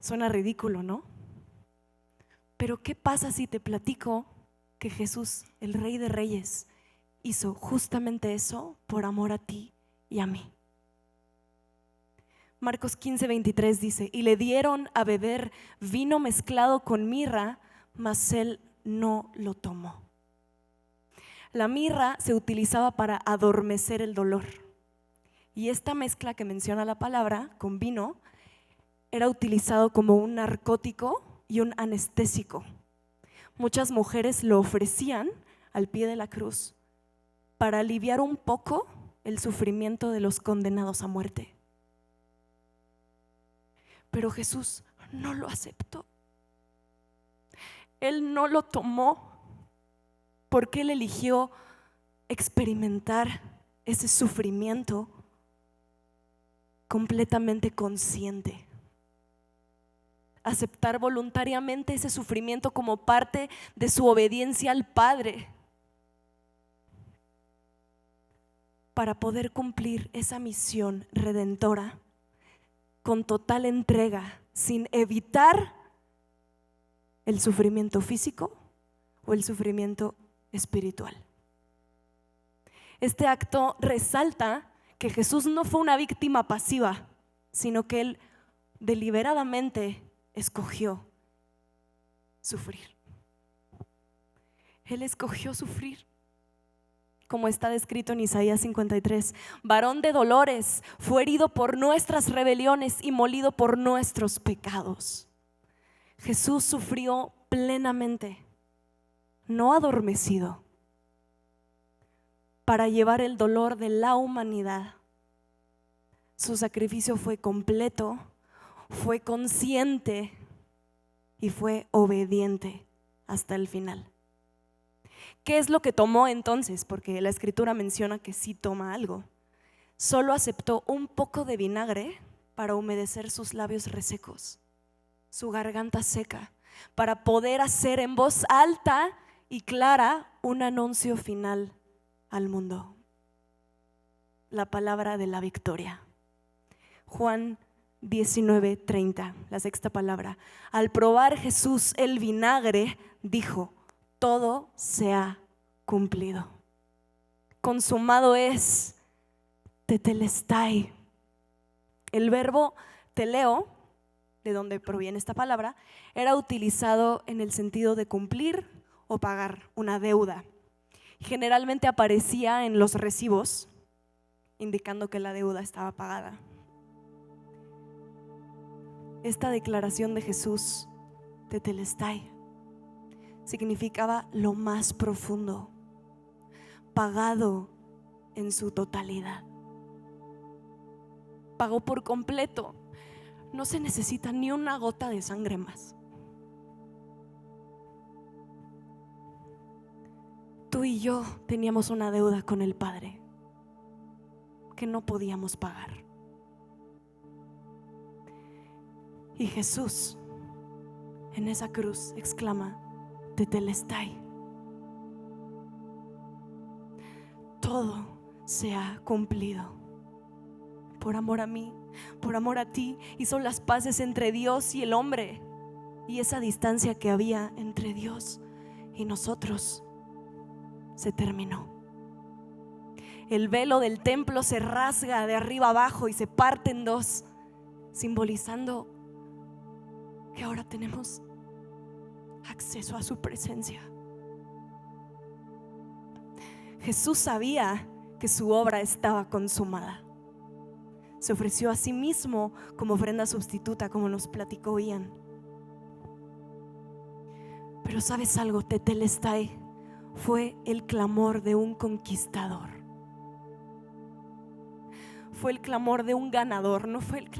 S5: Suena ridículo, ¿no? Pero ¿qué pasa si te platico que Jesús, el Rey de Reyes hizo justamente eso por amor a ti y a mí. Marcos 15:23 dice: y le dieron a beber vino mezclado con mirra, mas él no lo tomó. La mirra se utilizaba para adormecer el dolor. Y esta mezcla que menciona la palabra con vino era utilizado como un narcótico y un anestésico. Muchas mujeres lo ofrecían al pie de la cruz para aliviar un poco el sufrimiento de los condenados a muerte. Pero Jesús no lo aceptó. Él no lo tomó porque Él eligió experimentar ese sufrimiento completamente consciente. Aceptar voluntariamente ese sufrimiento como parte de su obediencia al Padre, para poder cumplir esa misión redentora con total entrega, sin evitar el sufrimiento físico o el sufrimiento espiritual. Este acto resalta que Jesús no fue una víctima pasiva, sino que Él deliberadamente escogió sufrir. Él escogió sufrir, como está descrito en Isaías 53. Varón de dolores, fue herido por nuestras rebeliones y molido por nuestros pecados. Jesús sufrió plenamente, no adormecido, para llevar el dolor de la humanidad. Su sacrificio fue completo, fue consciente y fue obediente hasta el final. ¿Qué es lo que tomó entonces? Porque la Escritura menciona que sí toma algo. Solo aceptó un poco de vinagre para humedecer sus labios resecos, su garganta seca, para poder hacer en voz alta y clara un anuncio final al mundo: la palabra de la victoria. Juan 19:30, la sexta palabra. Al probar Jesús el vinagre, dijo: todo se ha cumplido. Consumado es, tetelestai. El verbo teleo, de donde proviene esta palabra, era utilizado en el sentido de cumplir o pagar una deuda. Generalmente aparecía en los recibos, indicando que la deuda estaba pagada. Esta declaración de Jesús, tetelestai, significaba lo más profundo, pagado en su totalidad. Pagó por completo. No se necesita ni una gota de sangre más. Tú y yo teníamos una deuda con el Padre que no podíamos pagar. Y Jesús en esa cruz exclama: tetelestai. Todo se ha cumplido. Por amor a mí, por amor a ti, hizo las paces entre Dios y el hombre. Y esa distancia que había entre Dios y nosotros se terminó. El velo del templo se rasga de arriba abajo y se parte en dos, simbolizando que ahora tenemos acceso a su presencia. Jesús sabía que su obra estaba consumada. Se ofreció a sí mismo como ofrenda sustituta, como nos platicó Ian. Pero ¿sabes algo? Tetelestai fue el clamor de un conquistador. Fue el clamor de un ganador, no fue el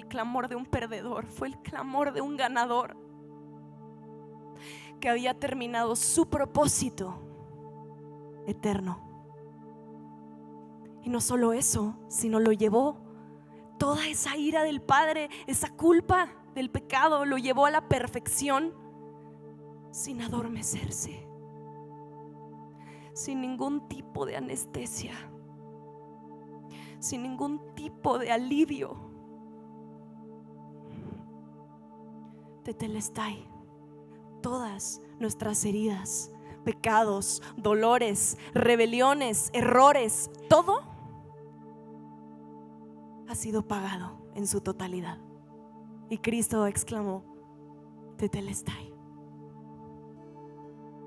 S5: clamor de un perdedor, fue el clamor de un ganador que había terminado su propósito eterno. Y no solo eso, sino lo llevó, toda esa ira del Padre, esa culpa del pecado, lo llevó a la perfección sin adormecerse, sin ningún tipo de anestesia, sin ningún tipo de alivio. Tetelestai, todas nuestras heridas pecados, dolores, rebeliones, errores, todo ha sido pagado en su totalidad. Y Cristo exclamó: Tetelestai,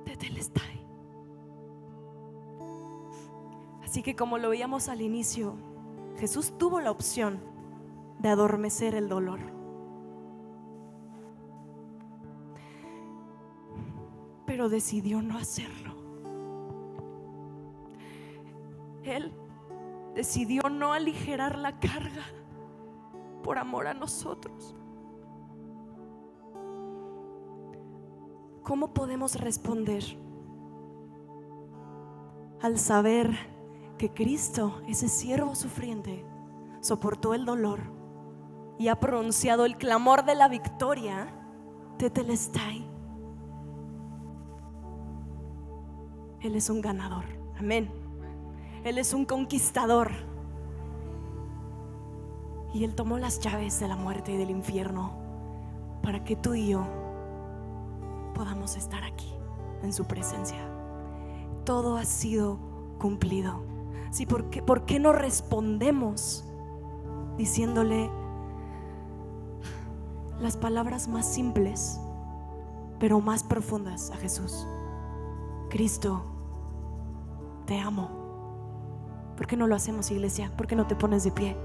S5: Tetelestai. Así que, como lo veíamos al inicio, Jesús tuvo la opción de adormecer el dolor. Pero decidió no hacerlo. Él decidió no aligerar la carga por amor a nosotros. ¿Cómo podemos responder al saber que Cristo, ese siervo sufriente, soportó el dolor y ha pronunciado el clamor de la victoria? Tetelestai. Él es un ganador. Amén. Él es un conquistador. Y Él tomó las llaves de la muerte y del infierno para que tú y yo podamos estar aquí en su presencia. Todo ha sido cumplido. Sí, ¿por qué no respondemos diciéndole las palabras más simples pero más profundas a Jesús? Cristo, te amo. ¿Por qué no lo hacemos, iglesia? ¿Por qué no te pones de pie?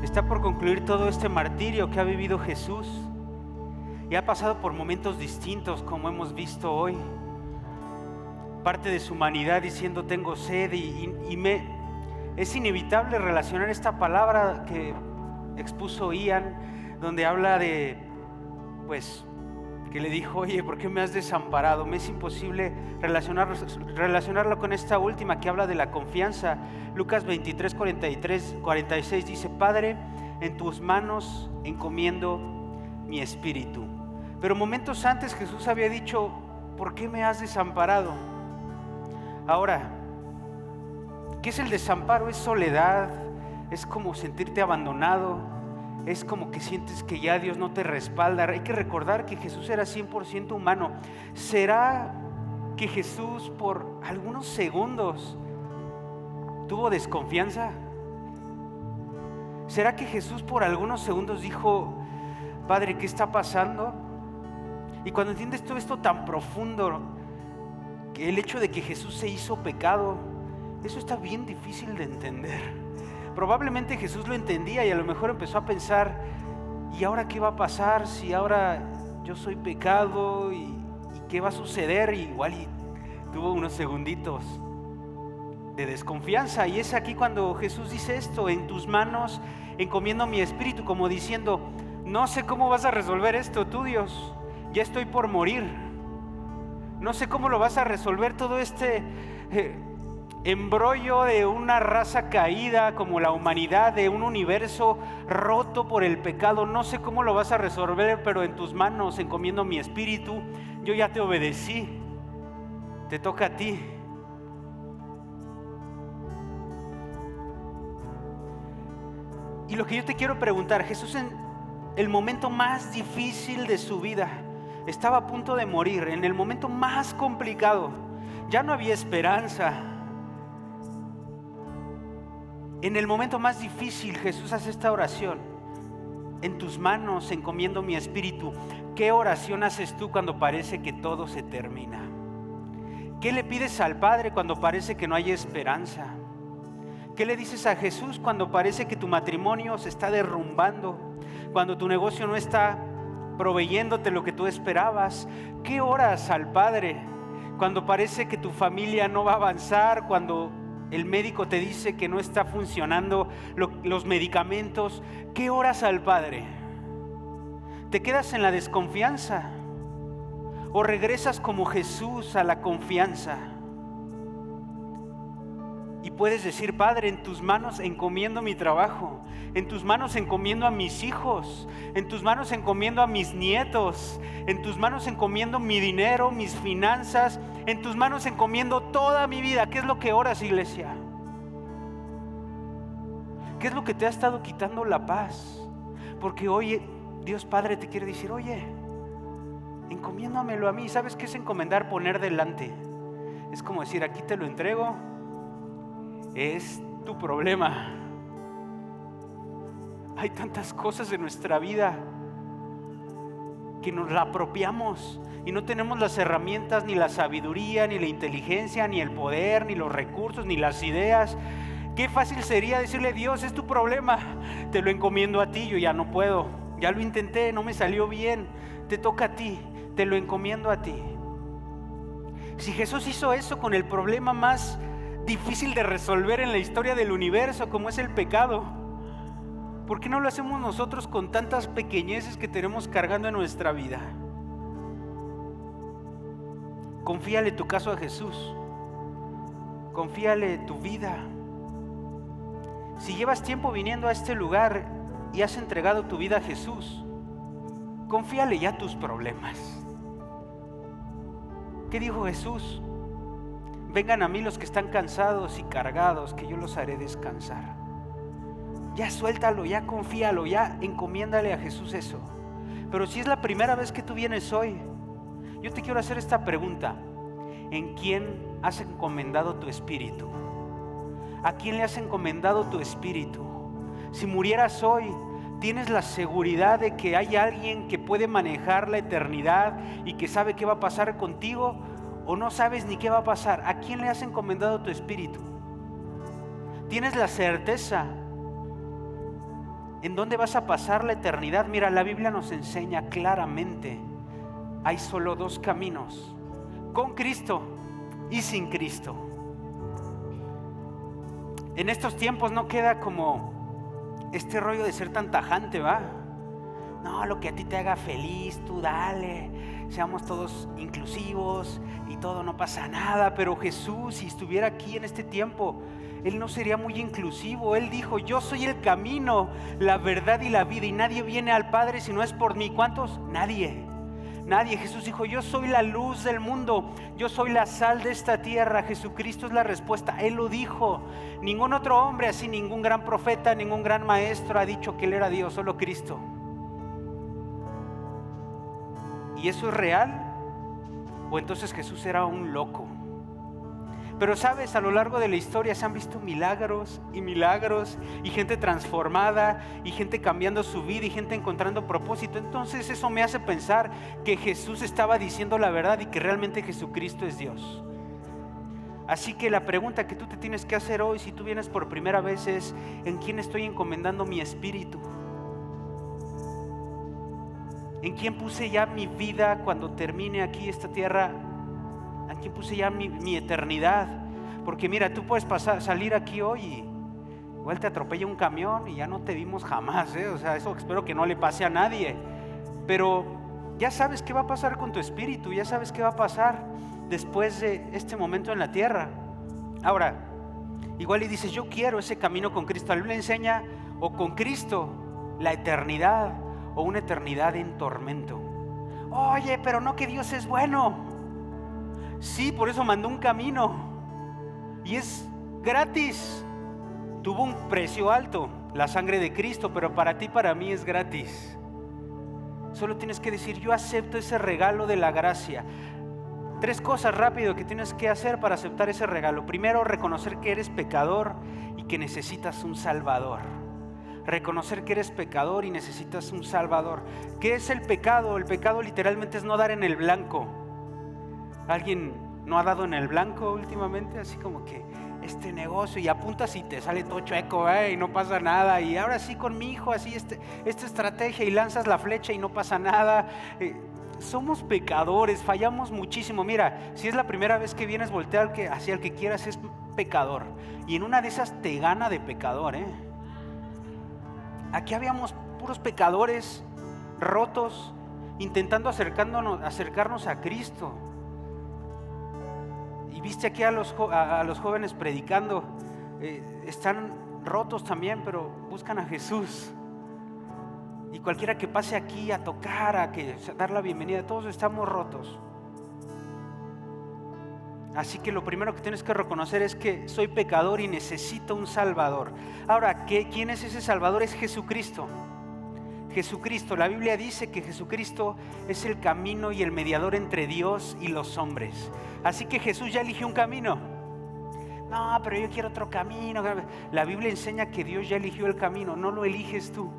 S1: Está por concluir todo este martirio que ha vivido Jesús y ha pasado por momentos distintos, como hemos visto hoy. Parte de su humanidad diciendo: tengo sed, es inevitable relacionar esta palabra que expuso Ian, donde habla de, que le dijo: oye, ¿por qué me has desamparado? Me es imposible relacionarlo con esta última que habla de la confianza. Lucas 23, 46 dice: Padre, en tus manos encomiendo mi espíritu. Pero momentos antes Jesús había dicho: ¿por qué me has desamparado? Ahora, ¿qué es el desamparo? Es soledad, es como sentirte abandonado, es como que sientes que ya Dios no te respalda. Hay que recordar que Jesús era 100% humano. ¿Será que Jesús por algunos segundos tuvo desconfianza? ¿Será que Jesús por algunos segundos dijo: Padre, ¿qué está pasando? Y cuando entiendes todo esto tan profundo, que el hecho de que Jesús se hizo pecado, eso está bien difícil de entender. Probablemente Jesús lo entendía y a lo mejor empezó a pensar: ¿y ahora qué va a pasar si ahora yo soy pecado? ¿Y qué va a suceder? Igual y tuvo unos segunditos de desconfianza. Y es aquí cuando Jesús dice esto: en tus manos encomiendo mi espíritu, como diciendo: no sé cómo vas a resolver esto tú, Dios, ya estoy por morir. No sé cómo lo vas a resolver todo este embrollo de una raza caída como la humanidad, de un universo roto por el pecado. No sé cómo lo vas a resolver, pero en tus manos encomiendo mi espíritu. Yo ya te obedecí, te toca a ti. Y lo que yo te quiero preguntar: Jesús, en el momento más difícil de su vida, estaba a punto de morir, en el momento más complicado, ya no había esperanza. En el momento más difícil, Jesús hace esta oración: en tus manos encomiendo mi espíritu. ¿Qué oración haces tú cuando parece que todo se termina? ¿Qué le pides al Padre cuando parece que no hay esperanza? ¿Qué le dices a Jesús cuando parece que tu matrimonio se está derrumbando? Cuando tu negocio no está proveyéndote lo que tú esperabas. ¿Qué oras al Padre cuando parece que tu familia no va a avanzar? Cuando el médico te dice que no está funcionando los medicamentos. ¿Qué oras al Padre? ¿Te quedas en la desconfianza o regresas como Jesús a la confianza? Y puedes decir: Padre, en tus manos encomiendo mi trabajo, en tus manos encomiendo a mis hijos, en tus manos encomiendo a mis nietos, en tus manos encomiendo mi dinero, mis finanzas, en tus manos encomiendo toda mi vida. ¿Qué es lo que oras, iglesia? ¿Qué es lo que te ha estado quitando la paz? Porque hoy Dios Padre te quiere decir, oye, encomiéndamelo a mí. ¿Sabes qué es encomendar? Poner delante. Es como decir, aquí te lo entrego, es tu problema. Hay tantas cosas en nuestra vida que nos la apropiamos y no tenemos las herramientas, ni la sabiduría, ni la inteligencia, ni el poder, ni los recursos, ni las ideas. Qué fácil sería decirle, Dios, es tu problema, te lo encomiendo a ti, yo ya no puedo, ya lo intenté, no me salió bien, te toca a ti, te lo encomiendo a ti. Si Jesús hizo eso con el problema más difícil de resolver en la historia del universo, como es el pecado, ¿por qué no lo hacemos nosotros con tantas pequeñeces que tenemos cargando en nuestra vida? Confíale tu caso a Jesús. Confíale tu vida. Si llevas tiempo viniendo a este lugar y has entregado tu vida a Jesús, confíale ya tus problemas. ¿Qué dijo Jesús? Vengan a mí los que están cansados y cargados, que yo los haré descansar. Ya suéltalo, ya confíalo, ya encomiéndale a Jesús eso. Pero si es la primera vez que tú vienes hoy, yo te quiero hacer esta pregunta. ¿En quién has encomendado tu espíritu? ¿A quién le has encomendado tu espíritu? Si murieras hoy, ¿tienes la seguridad de que hay alguien que puede manejar la eternidad y que sabe qué va a pasar contigo? ¿O no sabes ni qué va a pasar? ¿A quién le has encomendado tu espíritu? ¿Tienes la certeza en dónde vas a pasar la eternidad? Mira, la Biblia nos enseña claramente, hay solo dos caminos, con Cristo y sin Cristo. En estos tiempos no queda como este rollo de ser tan tajante, ¿va? No, lo que a ti te haga feliz, tú dale, seamos todos inclusivos y todo, no pasa nada. Pero Jesús, si estuviera aquí en este tiempo, Él no sería muy inclusivo. Él dijo, yo soy el camino, la verdad y la vida, y nadie viene al Padre si no es por mí. ¿Cuántos? Nadie. Jesús dijo, yo soy la luz del mundo, yo soy la sal de esta tierra. Jesucristo es la respuesta, Él lo dijo. Ningún otro hombre así, ningún gran profeta, ningún gran maestro ha dicho que Él era Dios, solo Cristo. ¿Y eso es real? ¿O entonces Jesús era un loco? Pero sabes, a lo largo de la historia se han visto milagros y gente transformada y gente cambiando su vida y gente encontrando propósito. Entonces eso me hace pensar que Jesús estaba diciendo la verdad y que realmente Jesucristo es Dios. Así que la pregunta que tú te tienes que hacer hoy, si tú vienes por primera vez, es: ¿en quién estoy encomendando mi espíritu? ¿En quién puse ya mi vida cuando termine aquí esta tierra? ¿En quién puse ya mi eternidad? Porque mira, tú puedes salir aquí hoy y igual te atropella un camión y ya no te vimos jamás, ¿eh? O sea, eso espero que no le pase a nadie. Pero ya sabes qué va a pasar con tu espíritu, ya sabes qué va a pasar después de este momento en la tierra. Ahora, igual y dices, yo quiero ese camino con Cristo. La Biblia enseña o con Cristo la eternidad o una eternidad en tormento. Oye, pero no, que Dios es bueno. Sí, por eso mandó un camino y es gratis. Tuvo un precio alto, la sangre de Cristo, pero para ti y para mí es gratis. Solo tienes que decir, yo acepto ese regalo de la gracia. 3 cosas rápido que tienes que hacer para aceptar ese regalo. Primero, reconocer que eres pecador y que necesitas un Salvador. Reconocer que eres pecador y necesitas un Salvador. ¿Qué es el pecado? El pecado literalmente es no dar en el blanco. ¿Alguien no ha dado en el blanco últimamente? Así como que este negocio, y apuntas y te sale todo chueco, y no pasa nada. Y ahora sí con mi hijo, así esta estrategia, y lanzas la flecha y no pasa nada. Somos pecadores, fallamos muchísimo. Mira, si es la primera vez que vienes, voltea hacia el que quieras, es pecador. Y en una de esas te gana de pecador, Aquí habíamos puros pecadores rotos, intentando acercarnos a Cristo. Y viste aquí a los jóvenes predicando, están rotos también, pero buscan a Jesús. Y cualquiera que pase aquí a tocar, a dar la bienvenida, todos estamos rotos. Así que lo primero que tienes que reconocer es que soy pecador y necesito un Salvador. Ahora, ¿quién es ese Salvador? Es Jesucristo. Jesucristo. La Biblia dice que Jesucristo es el camino y el mediador entre Dios y los hombres. Así que Jesús ya eligió un camino. No, pero yo quiero otro camino. La Biblia enseña que Dios ya eligió el camino, no lo eliges tú.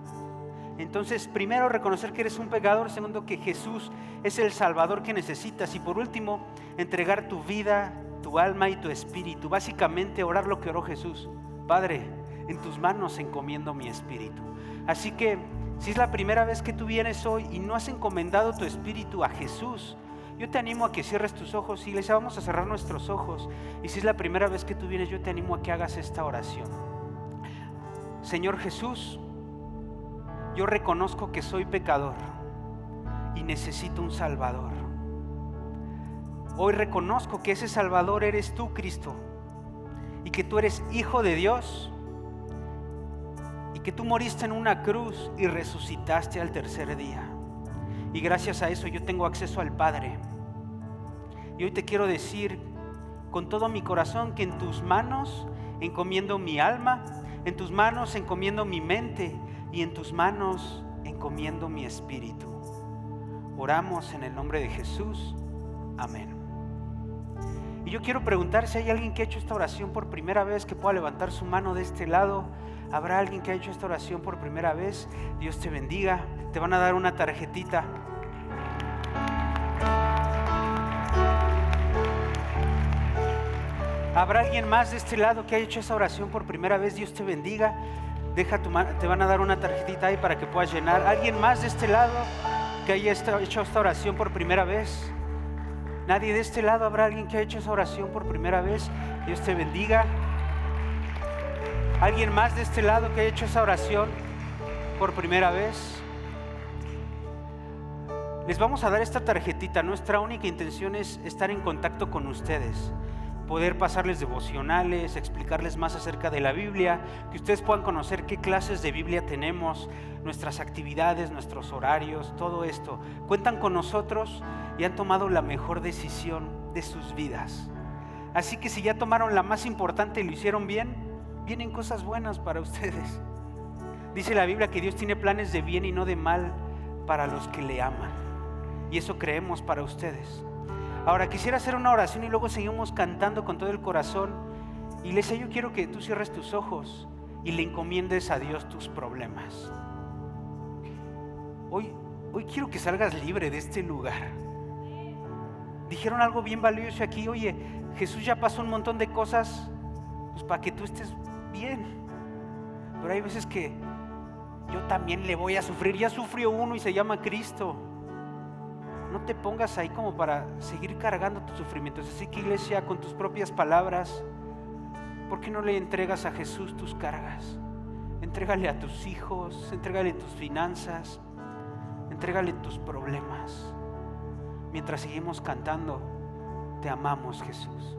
S1: Entonces, primero, reconocer que eres un pecador. Segundo, que Jesús es el Salvador que necesitas. Y por último, entregar tu vida, tu alma y tu espíritu. Básicamente, orar lo que oró Jesús. Padre, en tus manos encomiendo mi espíritu. Así que, si es la primera vez que tú vienes hoy y no has encomendado tu espíritu a Jesús, yo te animo a que cierres tus ojos. Iglesia, vamos a cerrar nuestros ojos. Y si es la primera vez que tú vienes, yo te animo a que hagas esta oración. Señor Jesús, yo reconozco que soy pecador y necesito un Salvador. Hoy reconozco que ese Salvador eres tú, Cristo, y que tú eres Hijo de Dios, y que tú moriste en una cruz y resucitaste al tercer día. Y gracias a eso yo tengo acceso al Padre. Y hoy te quiero decir con todo mi corazón que en tus manos encomiendo mi alma, en tus manos encomiendo mi mente y en tus manos encomiendo mi espíritu. Oramos en el nombre de Jesús. Amén. Y yo quiero preguntar si hay alguien que ha hecho esta oración por primera vez, que pueda levantar su mano de este lado. ¿Habrá alguien que ha hecho esta oración por primera vez? Dios te bendiga. Te van a dar una tarjetita. ¿Habrá alguien más de este lado que haya hecho esta oración por primera vez? Dios te bendiga. Deja tu mano, te van a dar una tarjetita ahí para que puedas llenar. ¿Alguien más de este lado que haya hecho esta oración por primera vez? Nadie de este lado. ¿Habrá alguien que haya hecho esa oración por primera vez? Dios te bendiga. ¿Alguien más de este lado que haya hecho esa oración por primera vez? Les vamos a dar esta tarjetita. Nuestra única intención es estar en contacto con ustedes, poder pasarles devocionales, explicarles más acerca de la Biblia, que ustedes puedan conocer qué clases de Biblia tenemos, nuestras actividades, nuestros horarios, todo esto. Cuentan con nosotros y han tomado la mejor decisión de sus vidas. Así que si ya tomaron la más importante y lo hicieron bien, vienen cosas buenas para ustedes. Dice la Biblia que Dios tiene planes de bien y no de mal para los que le aman. Y eso creemos para ustedes. Ahora quisiera hacer una oración y luego seguimos cantando con todo el corazón. Iglesia, yo quiero que tú cierres tus ojos y le encomiendes a Dios tus problemas. Hoy quiero que salgas libre de este lugar. Dijeron algo bien valioso aquí. Oye, Jesús ya pasó un montón de cosas pues para que tú estés bien. Pero hay veces que yo también le voy a sufrir. Ya sufrió uno y se llama Cristo. No te pongas ahí como para seguir cargando tus sufrimientos. Así que, iglesia, con tus propias palabras, ¿por qué no le entregas a Jesús tus cargas? Entrégale a tus hijos, entrégale tus finanzas, entrégale tus problemas. Mientras seguimos cantando, te amamos, Jesús.